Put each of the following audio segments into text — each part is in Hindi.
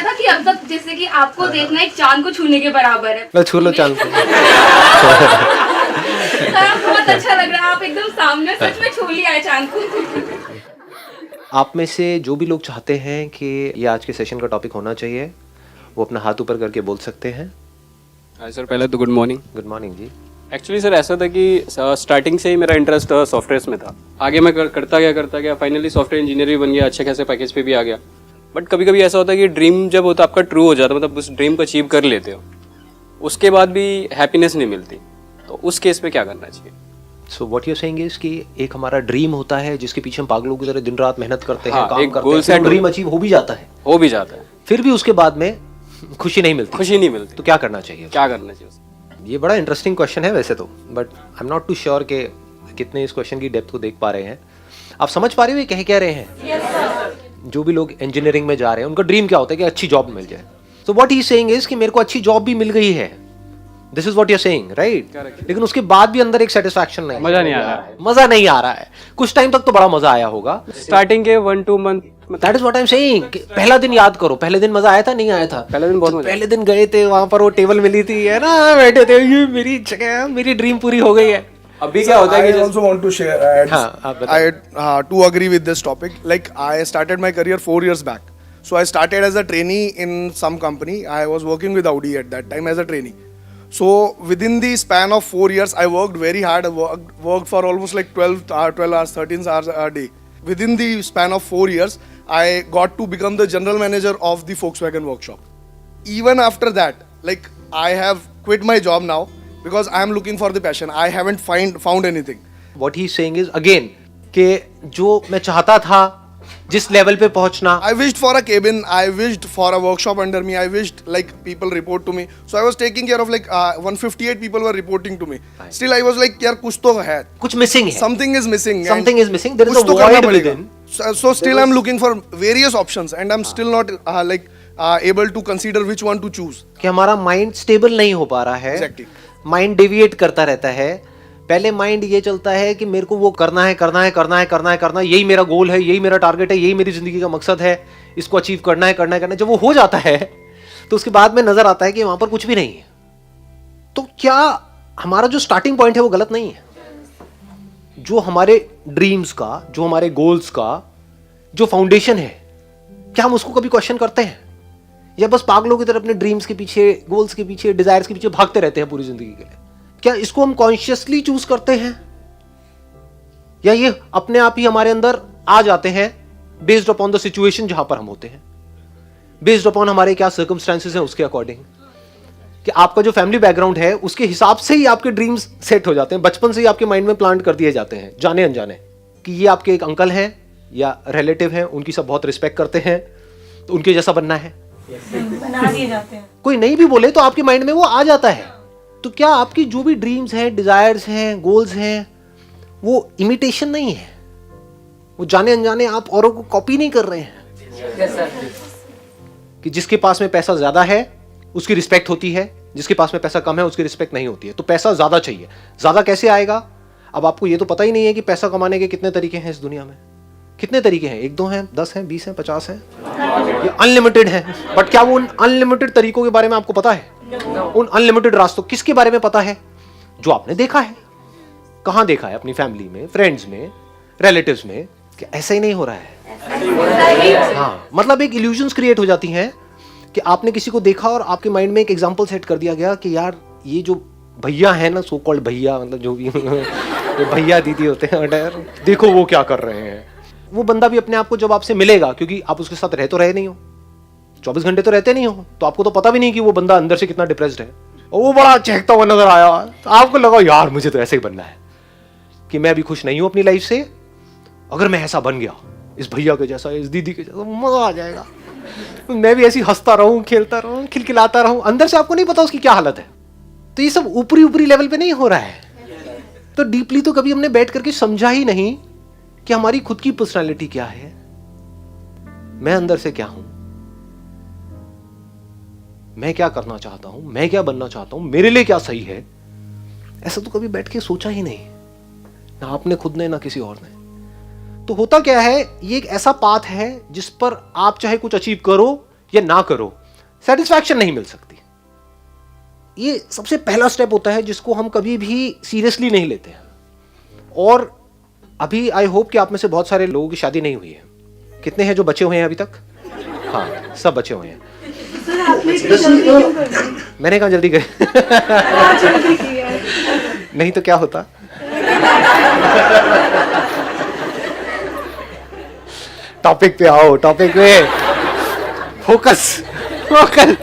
क्या था कि अब तक जैसे कि आपको देखना एक चांद को छूने के बराबर है। मैं छू लो चांद को। बहुत अच्छा लग रहा है, आप एकदम सामने सच में छू लिया है चांद को। आप में से जो भी लोग चाहते हैं कि ये आज के सेशन का टॉपिक होना चाहिए, वो अपना हाथ ऊपर करके बोल सकते हैं। हाय सर, पहले तो गुड मॉर्निंग। गुड मॉर्निंग जी। एक्चुअली सर ऐसा था कि स्टार्टिंग से ही मेरा इंटरेस्ट सॉफ्टवेयर में था। आगे मैं करता गया, फाइनली सॉफ्टवेयर इंजीनियर भी बन गया, अच्छे खासे पैकेज पे भी आ गया। बट कभी कभी ऐसा होता है कि ड्रीम जब होता है आपका ट्रू हो जाता है, मतलब उस ड्रीम को अचीव कर लेते हो, उसके बाद भी हैप्पीनेस नहीं मिलती, तो उस केस पे क्या करना चाहिए? So what you saying is कि एक हमारा ड्रीम होता है जिसके पीछे हम पागलों की तरह दिन रात मेहनत करते हैं, हाँ, काम एक करते goal हैं, set ड्रीम अचीव हो भी जाता है, फिर भी उसके बाद में खुशी नहीं मिलती। तो क्या करना चाहिए? ये बड़ा इंटरेस्टिंग क्वेश्चन है वैसे तो, but I am not too sure कि कितने इस क्वेश्चन की डेप्थ को देख पा रहे हैं। आप समझ पा रहे हो ये कह रहे हैं? yes, जो भी लोग इंजीनियरिंग में जा रहे हैं उनका ड्रीम क्या होता है कि अच्छी जॉब मिल जाए। So what he saying is कि मेरे को अच्छी जॉब भी मिल गई है, this is what you are saying, right? लेकिन उसके बाद भी अंदर एक सेटिस्फैक्शन नहीं, मजा नहीं आ रहा है। कुछ टाइम तक तो बड़ा मजा आया होगा, स्टार्टिंग के 1-2 month. That is what I am saying. पहला दिन याद करो, पहले दिन मजा आया था नहीं आया था? पहले दिन बहुत मजा। पहले दिन गए थे, वहां पर वो टेबल मिली थी, है ना, बैठे थे, ये मेरी जगह है, मेरी ड्रीम पूरी हो गई है। अभी क्या होता है कि I also want to share to agree with this topic. Like I started my career 4 years back. So I started as a trainee in some company. I was working with Audi at that time as a trainee. So within the span of 4 years, I worked very hard. I worked for almost like 12 hours, 13 hours a day. Within the span of 4 years, I got to become the general manager of the Volkswagen workshop. Even after that, like I have quit my job now because I am looking for the passion. I haven't found anything. What he is saying is again कि जो मैं चाहता था जिस लेवल पे पहुंचना, I wished for a cabin. I wished for a workshop under me. I wished like people report to me. So I was taking care of like 158 people were reporting to me. Still I was like यार कुछ तो है, कुछ मिसिंग है, something is missing. something is missing. There is कुछ a तो करना void पड़ेगा. within. So still I'm looking for various options and I'm still not able to consider which one to choose. कि हमारा माइंड स्टेबल नहीं हो पा रहा है, Exactly. माइंड डेविएट करता रहता है। पहले माइंड ये चलता है कि मेरे को वो करना है, यही मेरा गोल है, यही मेरा टारगेट है, यही मेरी जिंदगी का मकसद है, इसको अचीव करना है। जब वो हो जाता है तो उसके बाद में नजर आता है कि वहां पर कुछ भी नहीं है। तो क्या हमारा जो स्टार्टिंग पॉइंट है वो गलत नहीं है? जो हमारे ड्रीम्स का, जो हमारे गोल्स का जो फाउंडेशन है, क्या हम उसको कभी क्वेश्चन करते हैं, या बस पागलों की तरह अपने ड्रीम्स के पीछे, गोल्स के पीछे, डिजायर्स के पीछे भागते रहते हैं पूरी जिंदगी के लिए? क्या इसको हम कॉन्शियसली चूज करते हैं, या ये अपने आप ही हमारे अंदर आ जाते हैं बेस्ड अपॉन द सिचुएशन जहां पर हम होते हैं, बेस्ड अपॉन हमारे क्या सर्कमस्टेंसेस हैं उसके अकॉर्डिंग? कि आपका जो फैमिली बैकग्राउंड है उसके हिसाब से ही आपके ड्रीम्स सेट हो जाते हैं, बचपन से ही आपके माइंड में प्लांट कर दिए जाते हैं जाने अनजाने, कि ये आपके एक अंकल हैं या रिलेटिव हैं, उनकी सब बहुत रिस्पेक्ट करते हैं, तो उनके जैसा बनना है, बना दिए जाते हैं। कोई नहीं भी बोले तो आपके माइंड में वो आ जाता है। तो क्या आपकी जो भी ड्रीम्स हैं, डिजायर्स हैं, गोल्स हैं, वो इमिटेशन नहीं है, वो जाने अनजाने आप औरों को कॉपी नहीं कर रहे हैं? कि जिसके पास में पैसा ज्यादा है उसकी रिस्पेक्ट होती है, जिसके पास में पैसा कम है उसकी रिस्पेक्ट नहीं होती है। तो पैसा ज्यादा चाहिए, ज्यादा कैसे आएगा? अब आपको ये तो पता ही नहीं है कि पैसा कमाने के कितने तरीके हैं इस दुनिया में। कितने तरीके हैं? 1-2 हैं, 10 हैं, 20 हैं, 50 हैं, ये अनलिमिटेड है। बट क्या वो उन अनलिमिटेड तरीकों के बारे में आपको पता है? उन अनलिमिटेड रास्तों किसके बारे में पता है? जो आपने देखा है। कहां देखा है? अपनी फैमिली में, फ्रेंड्स में, रिलेटिव्स में। कि ऐसा ही नहीं हो रहा है। हाँ, मतलब एक इल्यूजन्स क्रिएट हो जाती हैं कि आपने किसी को देखा और आपके माइंड में एक एग्जांपल सेट कर दिया गया कि यार ये जो भैया है ना, सो कॉल्ड भैया, मतलब जो भी भैया दीदी होते हैं, देखो वो क्या कर रहे हैं। वो बंदा भी अपने आप को जब आपसे मिलेगा, क्योंकि आप उसके साथ रह तो रहे नहीं हो, 24 घंटे तो रहते नहीं हो, तो आपको तो पता भी नहीं कि वो बंदा अंदर से कितना डिप्रेस्ड है। और वो बड़ा चहकता हुआ नजर आया, तो आपको लगा यार मुझे तो ऐसे ही बनना है, कि मैं अभी खुश नहीं हूं अपनी लाइफ से, अगर मैं ऐसा बन गया इस भैया के जैसा, इस दीदी के जैसा, मजा आ जाएगा, मैं भी ऐसी हंसता रहूं, खेलता रहूं, खिलखिलाता रहूं। अंदर से आपको नहीं पता उसकी क्या हालत है। तो ये सब ऊपरी ऊपरी लेवल पे नहीं हो रहा है। तो डीपली तो कभी हमने बैठ करके समझा ही नहीं कि हमारी खुद की पर्सनालिटी क्या है, मैं अंदर से क्या हूं, मैं क्या करना चाहता हूं, मैं क्या बनना चाहता हूं, मेरे लिए क्या सही है। ऐसा तो कभी बैठ के सोचा ही नहीं, ना आपने खुद ने, ना किसी और ने। तो होता क्या है, ये एक ऐसा पाथ है जिस पर आप चाहे कुछ अचीव करो या ना करो, सेटिस्फैक्शन नहीं मिल सकती। ये सबसे पहला स्टेप होता है जिसको हम कभी भी सीरियसली नहीं लेते हैं। और अभी आई होप कि आप में से बहुत सारे लोगों की शादी नहीं हुई है। कितने हैं जो बचे हुए हैं अभी तक? हाँ, सब बचे हुए हैं। सर आपने इतनी जल्दी क्यों कर दी? मैंने कहा जल्दी कर बहुत जल्दी की है। नहीं तो क्या होता। टॉपिक पे आओ, टॉपिक पे फोकस फोकस।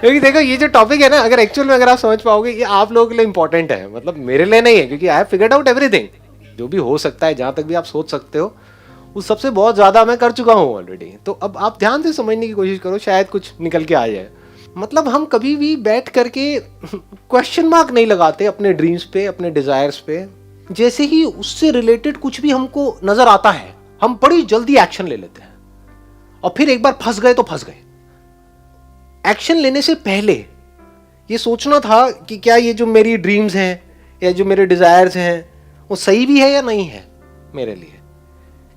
क्योंकि देखो ये जो टॉपिक है ना, अगर एक्चुअल में अगर आप समझ पाओगे, ये आप लोगों के लिए इंपॉर्टेंट है, मतलब मेरे लिए नहीं है, क्योंकि I have figured out everything. जो भी हो सकता है, जहां तक भी आप सोच सकते हो, उस सबसे बहुत ज्यादा मैं कर चुका हूँ ऑलरेडी। तो अब आप ध्यान से समझने की कोशिश करो, शायद कुछ निकल के आ जाए। मतलब हम कभी भी बैठ करके क्वेश्चन मार्क नहीं लगाते अपने ड्रीम्स पे, अपने डिजायर्स पे। जैसे ही उससे रिलेटेड कुछ भी हमको नजर आता है, हम बड़ी जल्दी एक्शन ले लेते हैं, और फिर एक बार फंस गए तो फंस गए। एक्शन लेने से पहले ये सोचना था कि क्या ये जो मेरी ड्रीम्स हैं या जो मेरे डिजायर्स हैं वो सही भी है या नहीं है मेरे लिए।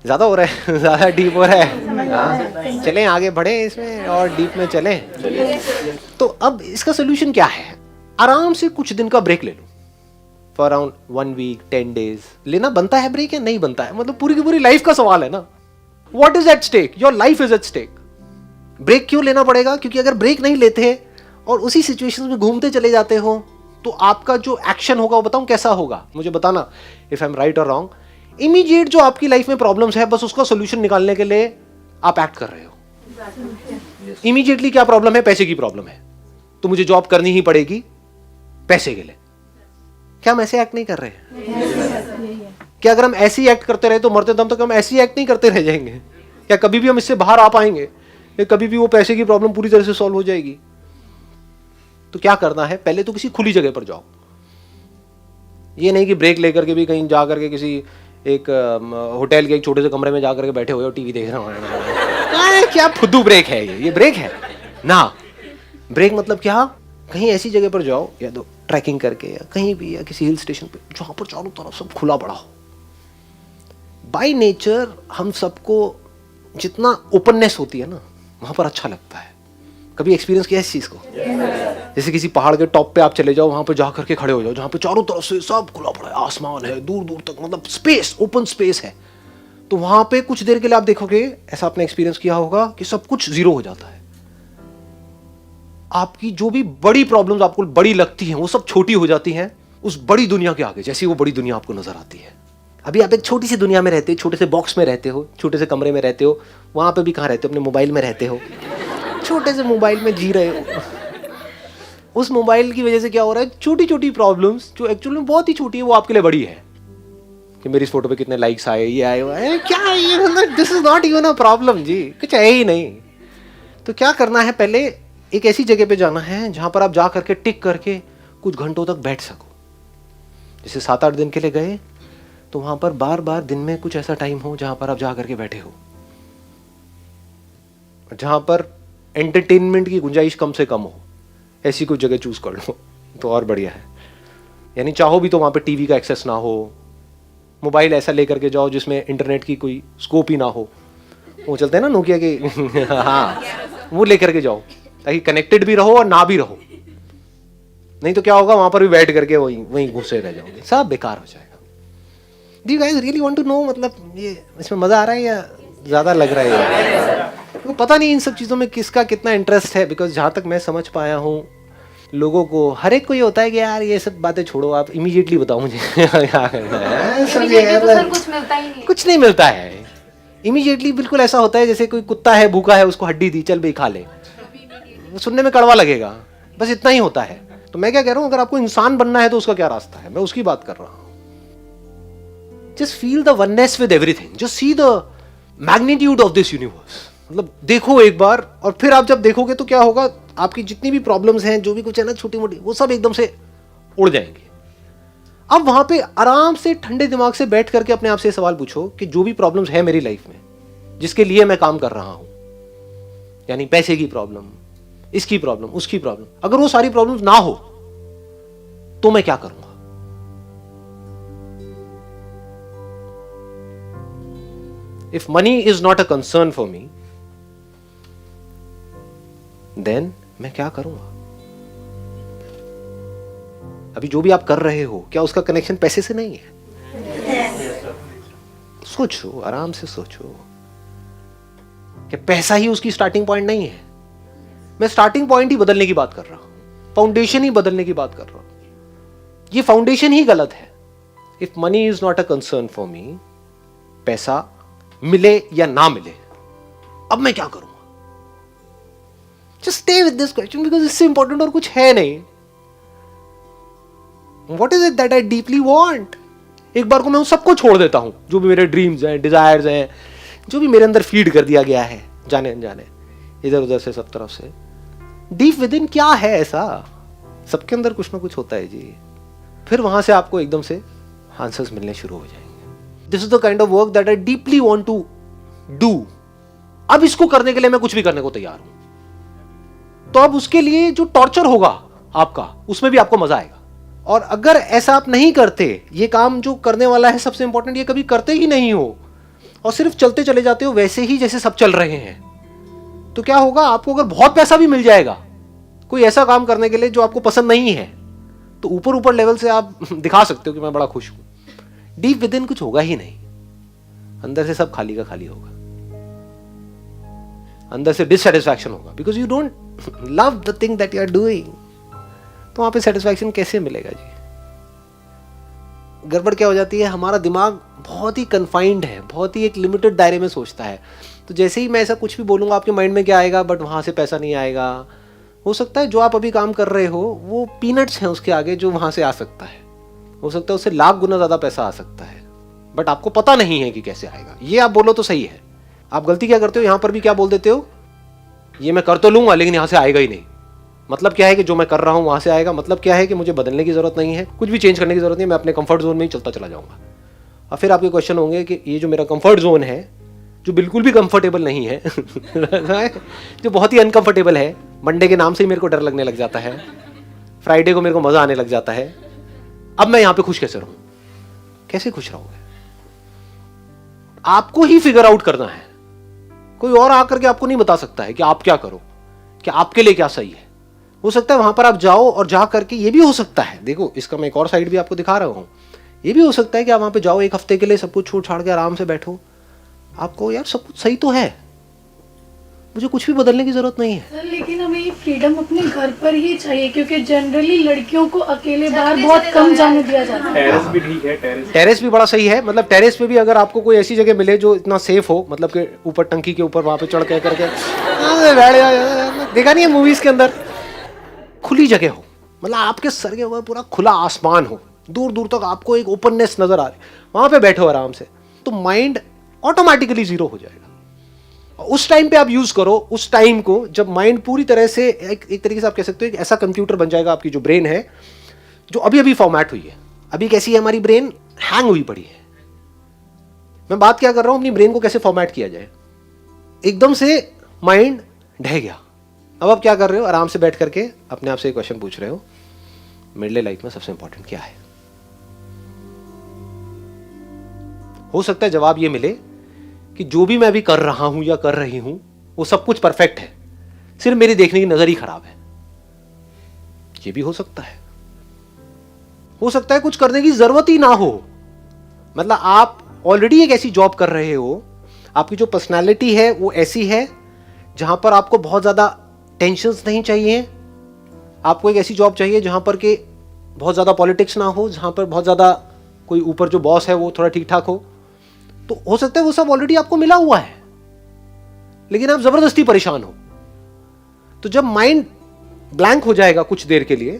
ज्यादा हो रहा है, ज्यादा डीप हो रहा है। हाँ, चलें आगे बढ़े इसमें और डीप में चलें। तो अब इसका सोल्यूशन क्या है? आराम से कुछ दिन का ब्रेक ले लो, फॉर अराउंड 1 वीक 10 डेज। लेना बनता है ब्रेक या नहीं बनता है, मतलब पूरी की पूरी लाइफ का सवाल है ना। What is at stake? Your life is at stake. Break क्यों लेना पड़ेगा? क्योंकि अगर ब्रेक नहीं लेते और उसी सिचुएशन में घूमते चले जाते हो, तो आपका जो एक्शन होगा वो बताऊं कैसा होगा, मुझे बताना इफ आई एम राइट और रॉन्ग। इमीडिएट जो आपकी लाइफ में प्रॉब्लम्स है, बस उसका सोल्यूशन निकालने के लिए आप एक्ट कर रहे हो। इमीडिएटली क्या प्रॉब्लम है? पैसे की प्रॉब्लम है, तो मुझे जॉब करनी ही पड़ेगी पैसे के लिए। क्या हम ऐसे एक्ट नहीं कर रहे हैं? क्या अगर हम ऐसे ही एक्ट करते रहे तो मरते दम तक हम ऐसे ही एक्ट नहीं करते रह जाएंगे? क्या कभी भी हम इससे बाहर आ पाएंगे? या कभी भी वो पैसे की प्रॉब्लम पूरी तरह से सॉल्व हो जाएगी? तो क्या करना है? पहले तो किसी खुली जगह पर जाओ। ये नहीं कि ब्रेक लेकर के भी कहीं जा करके किसी एक होटल के एक छोटे से कमरे में जा करके बैठे हुए हो, टीवी देख रहे हो। क्या फुद्दू ब्रेक है ये ब्रेक है ना। ब्रेक मतलब क्या? कहीं ऐसी जगह पर जाओ, या तो ट्रैकिंग करके या कहीं भी, या किसी हिल स्टेशन पे जहां पर चारों तरफ सब खुला पड़ा हो। बाय नेचर हम सबको जितना ओपननेस होती है ना, वहां पर अच्छा लगता है। कभी एक्सपीरियंस किया इस चीज को? जैसे किसी पहाड़ के टॉप पे आप चले जाओ, वहां पे जा करके खड़े हो जाओ, जहां पे चारों तरफ से सब खुला पड़ा है, आसमान है दूर दूर तक, मतलब स्पेस, ओपन स्पेस है। तो वहां पे कुछ देर के लिए आप देखोगे, ऐसा आपने एक्सपीरियंस किया होगा कि सब कुछ जीरो हो जाता है। आपकी जो भी बड़ी प्रॉब्लम्स आपको बड़ी लगती हैं, वो सब छोटी हो जाती हैं उस बड़ी दुनिया के आगे, जैसी वो बड़ी दुनिया आपको नजर आती है। अभी आप एक छोटी सी दुनिया में रहते हो, छोटे से बॉक्स में रहते हो, छोटे से कमरे में रहते हो। वहां पे भी कहाँ रहते हो? अपने मोबाइल में रहते हो, छोटे से मोबाइल में जी रहे हो। उस मोबाइल की वजह से क्या हो रहा है? छोटी छोटी प्रॉब्लम्स जो एक्चुअली में बहुत ही छोटी है, वो आपके लिए बड़ी है। कि मेरी इस फोटो पे कितने लाइक्स आए, ये आए, वो क्या है ये? This is not even a problem जी, कुछ है ही नहीं। तो क्या करना है? पहले एक ऐसी जगह पे जाना है जहां पर आप जा करके टिक करके कुछ घंटों तक बैठ सको। जैसे 7-8 दिन के लिए गए, तो वहां पर बार बार दिन में कुछ ऐसा टाइम हो जहां पर आप जा करके बैठे हो, जहां पर एंटरटेनमेंट की गुंजाइश कम से कम हो। ऐसी कोई जगह चूज कर लो तो और बढ़िया है। यानी चाहो भी तो वहां पे टीवी का एक्सेस ना हो, मोबाइल ऐसा लेकर के जाओ जिसमें इंटरनेट की कोई स्कोप ही ना हो। वो चलते हैं ना नोकिया के हाँ, वो लेकर के जाओ ताकि कनेक्टेड भी रहो और ना भी रहो। नहीं तो क्या होगा? वहां पर भी बैठ करके वहीं घुसे रह जाओगे, सब बेकार हो जाएगा। Do you guys really want to know, मतलब ये इसमें मजा आ रहा है या ज्यादा लग रहा है? तो पता नहीं इन सब चीजों में किसका कितना इंटरेस्ट है, बिकॉज जहां तक मैं समझ पाया हूँ, लोगों को हर एक को ये होता है कि यार ये सब बातें छोड़ो, आप इमीडिएटली बताओ मुझे क्या करना है। सर कुछ मिलता ही नहीं। कुछ नहीं मिलता है इमीडिएटली। बिल्कुल ऐसा होता है जैसे कोई कुत्ता है, भूखा है, उसको हड्डी दी, चल भाई खा ले। सुनने में कड़वा लगेगा, बस इतना ही होता है। तो मैं क्या कह रहा हूं, अगर आपको इंसान बनना है तो उसका क्या रास्ता है, मैं उसकी बात कर रहा हूं। Just feel the oneness with everything, just see the magnitude of this universe. मतलब देखो एक बार, और फिर आप जब देखोगे तो क्या होगा, आपकी जितनी भी प्रॉब्लम्स हैं, जो भी कुछ है ना छोटी मोटी, वो सब एकदम से उड़ जाएंगे। अब वहां पे आराम से ठंडे दिमाग से बैठ करके अपने आप से सवाल पूछो कि जो भी प्रॉब्लम्स है मेरी लाइफ में, जिसके लिए मैं काम कर रहा हूं, यानी पैसे की प्रॉब्लम, इसकी प्रॉब्लम, उसकी प्रॉब्लम, अगर वो सारी प्रॉब्लम्स ना हो तो मैं क्या करूंगा? If money is not a concern for me, then मैं क्या करूंगा? अभी जो भी आप कर रहे हो, क्या उसका कनेक्शन पैसे से नहीं है? सोचो, आराम से सोचो कि पैसा ही उसकी स्टार्टिंग पॉइंट नहीं है। मैं स्टार्टिंग पॉइंट ही बदलने की बात कर रहा हूं, फाउंडेशन ही बदलने की बात कर रहा हूं। ये फाउंडेशन ही गलत है। If money is not a concern for me, पैसा मिले या ना मिले, अब मैं क्या करूंगा? Just stay with this question because इससे इंपॉर्टेंट और कुछ है नहीं। What is it that I deeply want? एक बार को मैं उन सबको छोड़ देता हूं, जो भी मेरे ड्रीम्स हैं, डिजायर्स हैं, जो भी मेरे अंदर फीड कर दिया गया है जाने अनजाने, इधर उधर से, सब तरफ से। डीप विद इन क्या है ऐसा? सबके अंदर कुछ ना कुछ होता है जी। फिर वहां से आपको एकदम से आंसर्स मिलने शुरू हो जाएंगे। This is the kind of work that I deeply want to do. अब इसको करने के लिए मैं कुछ भी करने को तैयार हूं। तो अब उसके लिए जो टॉर्चर होगा आपका, उसमें भी आपको मजा आएगा। और अगर ऐसा आप नहीं करते, ये काम जो करने वाला है सबसे इंपॉर्टेंट, ये कभी करते ही नहीं हो और सिर्फ चलते चले जाते हो वैसे ही जैसे सब चल रहे हैं, तो क्या होगा? आपको अगर बहुत पैसा भी मिल जाएगा कोई ऐसा काम करने के लिए जो आपको पसंद नहीं है, तो ऊपर ऊपर लेवल से आप दिखा सकते हो कि मैं बड़ा खुश हूं। डीप विद इन कुछ होगा ही नहीं। अंदर से सब खाली का खाली होगा। अंदर से डिससैटिस्फैक्शन होगा because you don't love the thing that you are doing. तो वहां पे सेटिस्फैक्शन कैसे मिलेगा जी? गड़बड़ क्या हो जाती है, हमारा दिमाग बहुत ही कन्फाइंड है, बहुत ही एक लिमिटेड दायरे में सोचता है। तो जैसे ही मैं ऐसा कुछ भी बोलूंगा, आपके माइंड में क्या आएगा? बट वहां से पैसा नहीं आएगा। हो सकता है जो आप अभी काम कर रहे हो वो पीनट्स हैं उसके आगे जो वहां से आ सकता है। हो सकता है उससे लाख गुना ज्यादा पैसा आ सकता है, बट आपको पता नहीं है कि कैसे आएगा। ये आप बोलो तो सही है। आप गलती क्या करते हो, यहां पर भी क्या बोल देते हो? ये मैं कर तो लूंगा लेकिन यहां से आएगा ही नहीं। मतलब क्या है कि जो मैं कर रहा हूं वहां से आएगा। मतलब क्या है कि मुझे बदलने की जरूरत नहीं है, कुछ भी चेंज करने की जरूरत नहीं, मैं अपने कंफर्ट जोन में ही चलता चला जाऊंगा। और फिर आपके क्वेश्चन होंगे कि ये जो मेरा कंफर्ट जोन है, जो बिल्कुल भी कंफर्टेबल नहीं है जो बहुत ही अनकंफर्टेबल है, मंडे के नाम से ही मेरे को डर लगने लग जाता है, फ्राइडे को मेरे को मजा आने लग जाता है, अब मैं यहां पे खुश कैसे रहूं? कैसे खुश रहोगे? आपको ही फिगर आउट करना है। कोई और आकर के आपको नहीं बता सकता है कि आप क्या करो, कि आपके लिए क्या सही है। हो सकता है वहां पर आप जाओ और जा करके, ये भी हो सकता है, देखो इसका मैं एक और साइड भी आपको दिखा रहा हूं, ये भी हो सकता है कि आप वहां पे जाओ, एक हफ्ते के लिए सब कुछ छोड़ छाड़ के आराम से बैठो, आपको यार सब कुछ सही तो है, मुझे कुछ भी बदलने की जरूरत नहीं है। सर लेकिन हमें ये फ्रीडम अपने घर पर ही चाहिए, क्योंकि जनरली लड़कियों को अकेले बाहर बहुत कम जाने दिया जाता है। टेरेस भी ठीक है, टेरेस भी बड़ा सही है। मतलब टेरेस पे भी अगर आपको कोई ऐसी जगह मिले जो इतना सेफ हो, मतलब कि ऊपर टंकी के ऊपर वहां पे चढ़ के करके देखा नहीं है मूवीज के अंदर, खुली जगह हो, मतलब आपके सर के ऊपर पूरा खुला आसमान हो, दूर दूर तक आपको एक ओपननेस नजर आ रही, वहां पे बैठो आराम से, तो माइंड ऑटोमेटिकली जीरो हो जाएगा। उस टाइम पे आप यूज करो, उस टाइम को जब माइंड पूरी तरह से एक तरीके से आप कह सकते हो एक ऐसा कंप्यूटर बन जाएगा, आपकी जो ब्रेन है जो अभी अभी फॉर्मेट हुई है, अभी कैसी है हमारी ब्रेन, हैंग हुई पड़ी है। मैं बात क्या कर रहा हूं, अपनी ब्रेन को कैसे फॉर्मेट किया जाए। एकदम से माइंड ढह गया, अब आप क्या कर रहे हो, आराम से बैठ करके अपने आप से एक क्वेश्चन पूछ रहे हो, मेरे लिए लाइफ में सबसे इंपॉर्टेंट क्या है। हो सकता है जवाब ये मिले कि जो भी मैं अभी कर रहा हूं या कर रही हूं वो सब कुछ परफेक्ट है, सिर्फ मेरी देखने की नजर ही खराब है। ये भी हो सकता है। हो सकता है कुछ करने की जरूरत ही ना हो, मतलब आप ऑलरेडी एक ऐसी जॉब कर रहे हो, आपकी जो पर्सनालिटी है वो ऐसी है जहां पर आपको बहुत ज्यादा टेंशन्स नहीं चाहिए। आपको एक ऐसी जॉब चाहिए जहां पर के बहुत ज्यादा पॉलिटिक्स ना हो, जहां पर बहुत ज्यादा कोई ऊपर जो बॉस है वो थोड़ा ठीक ठाक हो। तो हो सकता है वो सब ऑलरेडी आपको मिला हुआ है, लेकिन आप जबरदस्ती परेशान हो। तो जब माइंड ब्लैंक हो जाएगा कुछ देर के लिए,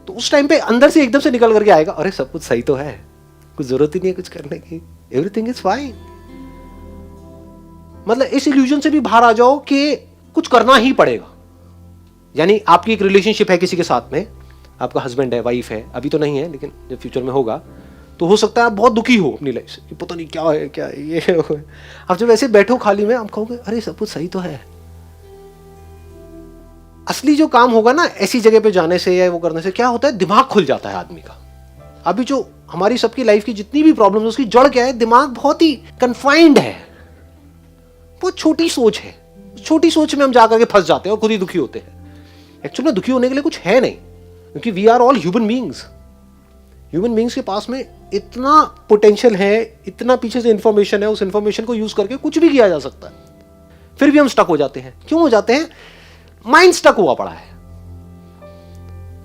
तो उस टाइम पे अंदर से एकदम से निकल करके आएगा, अरे सब कुछ सही तो है, कुछ जरूरत ही नहीं है कुछ करने की, एवरीथिंग इज फाइन। मतलब इस इल्यूजन से भी बाहर आ जाओ कि कुछ करना ही पड़ेगा। यानी आपकी एक रिलेशनशिप है किसी के साथ में, आपका हस्बैंड है, वाइफ है, अभी तो नहीं है लेकिन जब फ्यूचर में होगा, तो हो सकता है आप बहुत दुखी हो अपनी लाइफ से कि पता नहीं क्या है क्या है, ये है। आप जब ऐसे बैठो खाली में, आप कहोगे अरे सब कुछ सही तो है। असली जो काम होगा ना ऐसी जगह पे जाने से या वो करने से, क्या होता है, दिमाग खुल जाता है आदमी का। अभी जो हमारी सबकी लाइफ की जितनी भी प्रॉब्लम, उसकी जड़ क्या है, दिमाग बहुत ही कन्फाइंड है, बहुत छोटी सोच है। छोटी सोच में हम जाकर के फंस जाते हैं और खुद ही दुखी होते हैं। एक्चुअली में दुखी होने के लिए कुछ है नहीं, क्योंकि we are all human beings. Human beings के पास में इतना पोटेंशियल है, इतना पीछे से इंफॉर्मेशन है, उस इंफॉर्मेशन को यूज करके कुछ भी किया जा सकता है। फिर भी हम स्टक हो जाते हैं। क्यों हो जाते हैं? माइंड स्टक हुआ पड़ा है।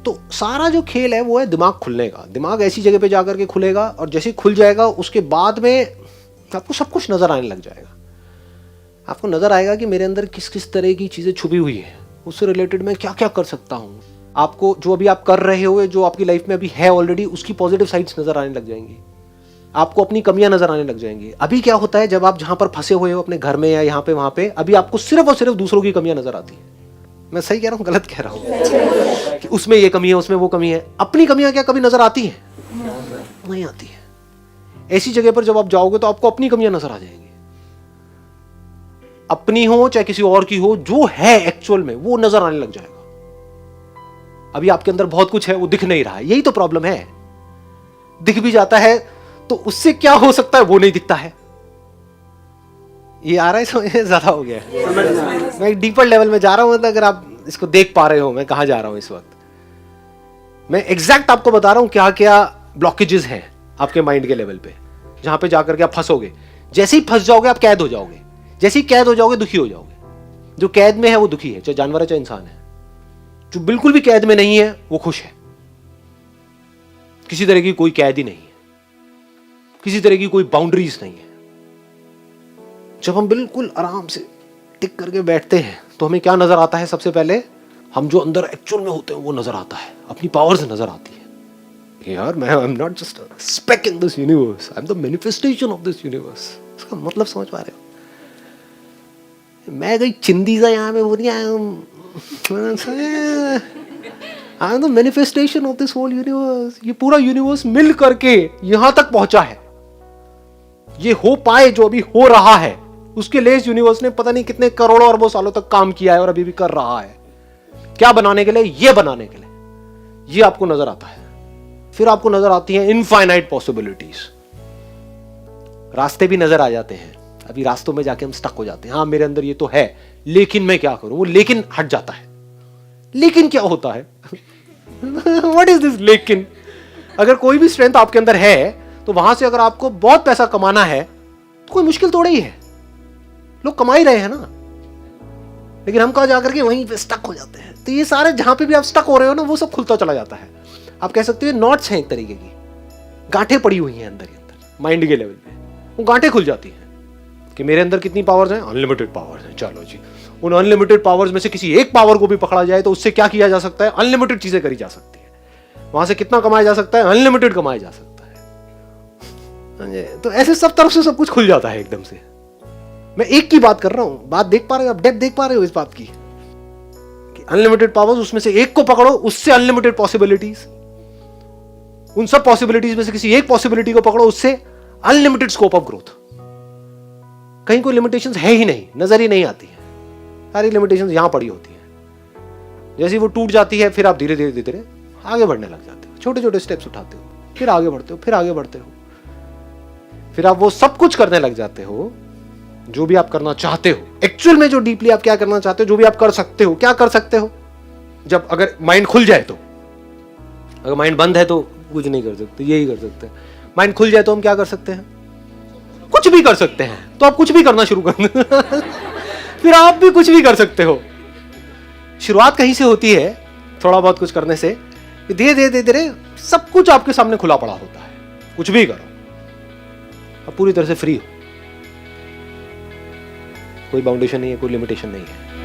तो सारा जो खेल है वो है दिमाग खुलने का। दिमाग ऐसी जगह पे जाकर के खुलेगा, और जैसे ही खुल जाएगा उसके बाद में आपको सब कुछ नजर आने लग जाएगा। आपको नजर आएगा कि मेरे अंदर किस किस तरह की चीजें छुपी हुई है, उससे रिलेटेड मैं क्या क्या कर सकता हूँ। आपको जो अभी आप कर रहे हो, जो आपकी लाइफ में अभी है ऑलरेडी, उसकी पॉजिटिव साइड्स नजर आने लग जाएंगी। आपको अपनी कमियां नजर आने लग जाएंगी। अभी क्या होता है, जब आप जहां पर फंसे हुए हो अपने घर में या यहाँ पे वहां पे, अभी आपको सिर्फ और सिर्फ दूसरों की कमियां नजर आती है। मैं सही कह रहा हूँ, गलत कह रहा हूँ? कि उसमें ये कमी है, उसमें वो कमी है। अपनी कमियां क्या कभी नजर आती है? नहीं आती है। ऐसी जगह पर जब आप जाओगे तो आपको अपनी कमियां नजर आ जाएंगी। अपनी हो चाहे किसी और की हो, जो है एक्चुअल में वो नजर आने लग जाएगा। अभी आपके अंदर बहुत कुछ है, वो दिख नहीं रहा है। यही तो प्रॉब्लम है। दिख भी जाता है तो उससे क्या हो सकता है वो नहीं दिखता है। ये आ रहा है समझ में? ज्यादा हो गया है। मैं एक डीपर लेवल में जा रहा हूं। मतलब अगर आप इसको देख पा रहे हो मैं कहां जा रहा हूं इस वक्त, मैं एग्जैक्ट आपको बता रहा हूं क्या क्या ब्लॉकेजेस हैं आपके माइंड के लेवल पे, जहां पे जाकर के आप फंसोगे। जैसे ही फंस जाओगे आप कैद हो जाओगे। जैसे ही कैद हो जाओगे दुखी हो जाओगे। जो कैद में है वो दुखी है, चाहे जानवर है चाहे इंसान है। जो बिल्कुल भी कैद में नहीं है वो खुश है। किसी तरह की कोई कैद ही नहीं है, किसी तरह की कोई बाउंड्रीज नहीं है। जब हम बिल्कुल आराम से टिक करके बैठते हैं तो हमें क्या नजर आता है? सबसे पहले हम जो अंदर एक्चुअल में होते हैं वो नजर आता है। अपनी पावर्स नजर आती है। यार मैं आई am not just a speck in this universe, I am the manifestation of this universe. इसका मतलब समझ पा रहे हो? मैं कोई चिंदी सा यहाँ पे बोल रही I am the manifestation of this whole universe. ये पूरा यूनिवर्स मिल करके यहां तक पहुंचा है। ये हो पाए जो अभी हो रहा है, उसके लिए इस यूनिवर्स ने पता नहीं कितने करोड़ों अरबों सालों तक काम किया है और अभी भी कर रहा है। क्या बनाने के लिए? ये बनाने के लिए। ये आपको नजर आता है। फिर आपको नजर आती है इनफाइनाइट पॉसिबिलिटीज। रास्ते भी नजर आ जाते हैं। अभी रास्तों में जाके हम स्टक हो जाते हैं। हाँ मेरे अंदर ये तो है, लेकिन मैं क्या करूं? वो लेकिन हट जाता है। लेकिन क्या होता है? व्हाट इज दिस लेकिन? अगर कोई भी स्ट्रेंथ आपके अंदर है तो वहां से अगर आपको बहुत पैसा कमाना है तो कोई मुश्किल थोड़ा ही है। लोग कमा ही रहे हैं ना। लेकिन हम कहाँ जाकर के वहीं पे स्टक हो जाते हैं। तो ये सारे जहां पे भी आप स्टक हो रहे हो ना, वो सब खुलता चला जाता है। आप कह सकते हो नॉट्स हैं एक तरीके की, गांठें पड़ी हुई हैं अंदर के अंदर माइंड के लेवल पे। वो गांठें खुल जाती हैं कि मेरे अंदर कितनी पावर्स हैं? अनलिमिटेड पावर्स हैं। चलो जी, उन अनलिमिटेड पावर्स में से किसी एक पावर को भी पकड़ा जाए तो उससे क्या किया जा सकता है? अनलिमिटेड चीजें करी जा सकती है। वहां से कितना कमाया जा सकता है? अनलिमिटेड कमाया जा सकता है। तो ऐसे सब तरफ से सब कुछ खुल जाता है एकदम से। मैं एक की बात कर रहा हूं। बात देख पा रहे हो आप? डेप्थ देख पा रहे हो इस बात की? अनलिमिटेड पावर्स, उसमें से एक को पकड़ो, उससे अनलिमिटेड पॉसिबिलिटीज। उन सब पॉसिबिलिटीज में से किसी एक पॉसिबिलिटी को पकड़ो, उससे अनलिमिटेड स्कोप ऑफ ग्रोथ। कहीं कोई लिमिटेशंस है ही नहीं, नजर ही नहीं आती है। सारी लिमिटेशंस यहां पड़ी होती है। जैसे वो टूट जाती है फिर आप धीरे धीरे धीरे आगे बढ़ने लग जाते हो। छोटे छोटे स्टेप्स उठाते हो, फिर आगे बढ़ते हो, फिर आगे बढ़ते हो। फिर आप वो सब कुछ करने लग जाते हो जो भी आप करना चाहते हो। एक्चुअल में जो डीपली आप क्या करना चाहते हो, जो भी आप कर सकते हो। क्या कर सकते हो? जब अगर माइंड खुल जाए तो। अगर माइंड बंद है तो कुछ नहीं कर सकते, यही कर सकते हैं। माइंड खुल जाए तो हम क्या कर सकते हैं? कुछ भी कर सकते हैं। तो आप कुछ भी करना शुरू कर दें। फिर आप भी कुछ भी कर सकते हो। शुरुआत कहीं से होती है, थोड़ा बहुत कुछ करने से। धीरे धीरे धीरे सब कुछ आपके सामने खुला पड़ा होता है। कुछ भी करो, आप पूरी तरह से फ्री हो। कोई बाउंडेशन नहीं है, कोई लिमिटेशन नहीं है।